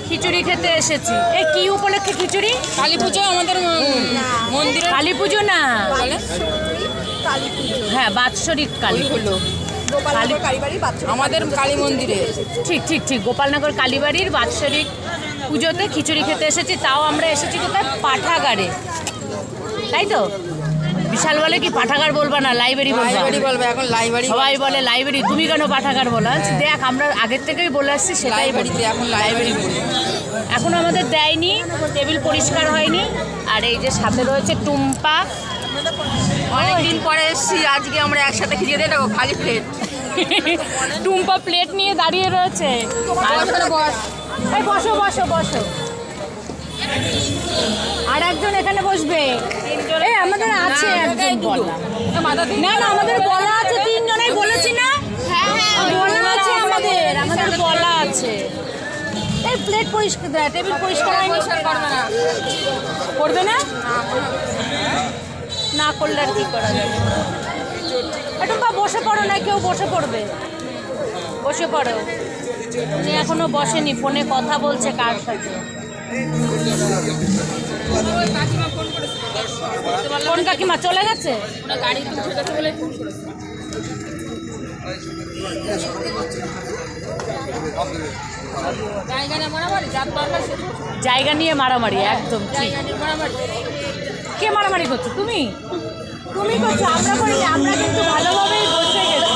খিচুড়ি খেতে এসেছি। এই কি উপলক্ষে খিচুড়ি? কালী পুজো আমাদের মন্দিরে। কালী পুজো না, বলে হ্যাঁ বাৎসরিক কালী হলো আমাদের কালী মন্দিরে। ঠিক ঠিক ঠিক, গোপালনগর কালীবাড়ির বাৎসরিক পুজোতে খিচুড়ি খেতে এসেছি। তাও আমরা এসেছি কোথায়? পাঠাগারে, তাই তো? বিশাল বলে কি পাঠাগার বলবা না, লাইব্রেরি লাইব্রেরি বলবে এখন, লাইব্রেরি সবাই বলে লাইব্রেরি। তুমি কেন পাঠাগার বলা? দেখ আমরা আগের থেকেই বলে আসছি সেটাই লাইব্রেরিতে এখন লাইব্রেরি বলি। এখন আমাদের দেয়নি, টেবিল পরিষ্কার হয়নি। আর এই যে সাথে রয়েছে টুম্পা। অনেকদিন পরে এসেছি, আজকে আমরা একসাথে খিচুড়ি দিয়ে দেবো খালি প্লেট। টুম্পা প্লেট নিয়ে দাঁড়িয়ে রয়েছে। এই বসো বসো বসো। আর একজন এখানে বসবে। এই আমাদের আছে একজন বলা। না না আমাদের বলা আছে, তিনজনেই বলেছি না? বলা আছে আমাদের, আমাদের বলা আছে। এই প্লেট পরিষ্কার, টেবিল পরিষ্কার হয়নি, করবে না? না করলে আর কি করা যাবে? একটু বসে পড়ো, না কেউ বসে পড়বে, বসে পড়ো। উনি এখনো বসেনি, ফোনে কথা বলছে কার সাথে। কোন কাকিমা চলে গেছে? জায়গা নিয়ে মারামারি, একদম ঠিক। কে মারামারি করছো? তুমি তুমি করছো, আমরা করিনি। আমরা কিন্তু ভালোভাবেই বসে গেছি।